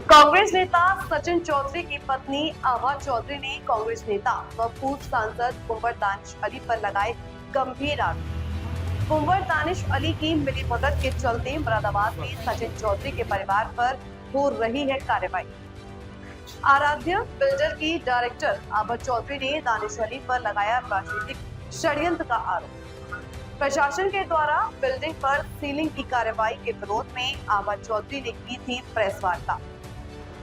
कांग्रेस नेता सचिन चौधरी की पत्नी आभा चौधरी ने कांग्रेस नेता व पूर्व सांसद कुंवर दानिश अली पर लगाए गंभीर आरोप। कुंवर दानिश अली की मिलीभगत के चलते मुरादाबाद में सचिन चौधरी के परिवार पर हो रही है कार्रवाई। आराध्य बिल्डर की डायरेक्टर आभा चौधरी ने दानिश अली पर लगाया राजनीतिक षड्यंत्र का आरोप। प्रशासन के द्वारा बिल्डिंग पर सीलिंग की कार्रवाई के विरोध में आभा चौधरी ने की थी प्रेस वार्ता।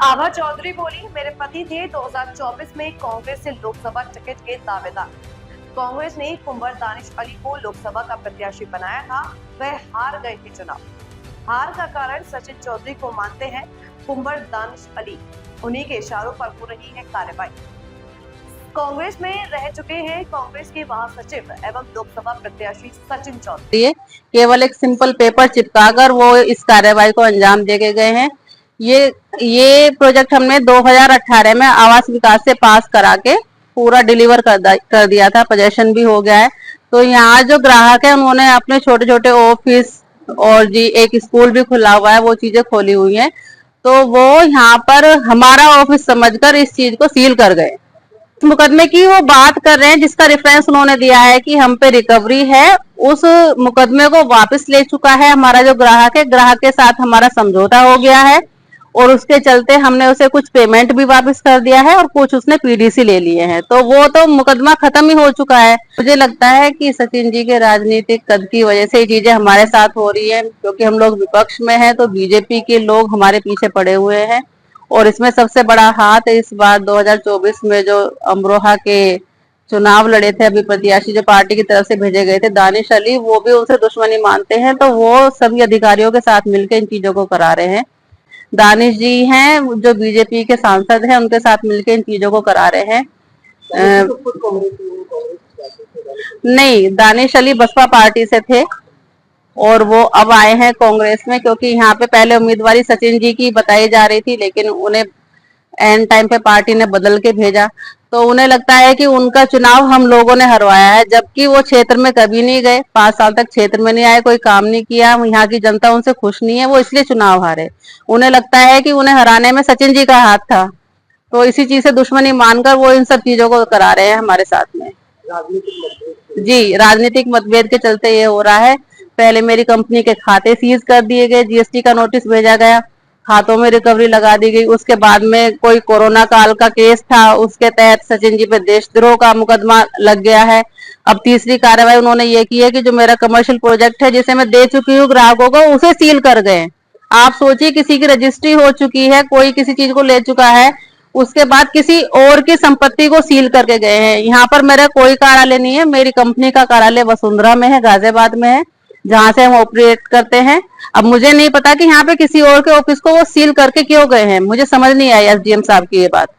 आभा चौधरी बोली, मेरे पति थे 2024 में कांग्रेस से लोकसभा टिकट के दावेदार। कांग्रेस ने कुंवर दानिश अली को लोकसभा का प्रत्याशी बनाया था, वह हार गए थे चुनाव। हार का कारण सचिन चौधरी को मानते हैं कुंवर दानिश अली, उन्हीं के इशारों पर हो रही है कार्रवाई। कांग्रेस में रह चुके हैं कांग्रेस के महासचिव एवं लोकसभा प्रत्याशी सचिन चौधरी। केवल एक सिंपल पेपर चिपकाकर वो इस कार्रवाई को अंजाम दे के गए हैं। ये प्रोजेक्ट हमने 2018 में आवास विकास से पास करा के पूरा डिलीवर कर दिया था, पोजेशन भी हो गया है। तो यहाँ जो ग्राहक है उन्होंने अपने छोटे छोटे ऑफिस और जी एक स्कूल भी खुला हुआ है, वो चीजें खोली हुई हैं। तो वो यहाँ पर हमारा ऑफिस समझकर इस चीज को सील कर गए। मुकदमे की वो बात कर रहे हैं जिसका रेफरेंस उन्होंने दिया है कि हम पे रिकवरी है, उस मुकदमे को वापस ले चुका है हमारा जो ग्राहक है। ग्राहक के साथ हमारा समझौता हो गया है और उसके चलते हमने उसे कुछ पेमेंट भी वापस कर दिया है और कुछ उसने पीडीसी ले लिए हैं। तो वो तो मुकदमा खत्म ही हो चुका है। मुझे लगता है कि सचिन जी के राजनीतिक कद की वजह से ये चीजें हमारे साथ हो रही है, क्योंकि हम लोग विपक्ष में हैं तो बीजेपी के लोग हमारे पीछे पड़े हुए हैं। और इसमें सबसे बड़ा हाथ इस बार 2024 में जो अमरोहा के चुनाव लड़े थे अभी प्रत्याशी जो पार्टी की तरफ से भेजे गए थे दानिश अली, वो भी उनसे दुश्मनी मानते हैं। तो वो सभी अधिकारियों के साथ मिलकर इन चीजों को करा रहे हैं। दानिश जी हैं जो बीजेपी के सांसद हैं, उनके साथ मिलकर इन चीजों को करा रहे हैं। नहीं, दानिश अली बसपा पार्टी से थे और वो अब आए हैं कांग्रेस में, क्योंकि यहाँ पे पहले उम्मीदवारी सचिन जी की बताई जा रही थी, लेकिन उन्हें एंड टाइम पे पार्टी ने बदल के भेजा। तो उन्हें लगता है कि उनका चुनाव हम लोगों ने हरवाया है, जबकि वो क्षेत्र में कभी नहीं गए। 5 साल तक क्षेत्र में नहीं आए, कोई काम नहीं किया, यहाँ की जनता उनसे खुश नहीं है, वो इसलिए चुनाव हारे। उन्हें लगता है कि उन्हें हराने में सचिन जी का हाथ था, तो इसी चीज से दुश्मनी मानकर वो इन सब चीजों को करा रहे हैं हमारे साथ में। जी, राजनीतिक मतभेद के चलते ये हो रहा है। पहले मेरी कंपनी के खाते सीज कर दिए गए, जीएसटी का नोटिस भेजा गया, खातों में रिकवरी लगा दी गई। उसके बाद में कोई कोरोना काल का केस था, उसके तहत सचिन जी पे देशद्रोह का मुकदमा लग गया है। अब तीसरी कार्रवाई उन्होंने ये की है कि जो मेरा कमर्शियल प्रोजेक्ट है जिसे मैं दे चुकी हूँ ग्राहकों को, उसे सील कर गए। आप सोचिए, किसी की रजिस्ट्री हो चुकी है, कोई किसी चीज को ले चुका है, उसके बाद किसी और की संपत्ति को सील करके गए हैं। यहाँ पर मेरा कोई कार्यालय नहीं है, मेरी कंपनी का कार्यालय वसुंधरा में है, गाजियाबाद में है, जहां से हम ऑपरेट करते हैं। अब मुझे नहीं पता कि यहाँ पे किसी और के ऑफिस को वो सील करके क्यों गए हैं, मुझे समझ नहीं आई एसडीएम साहब की ये बात।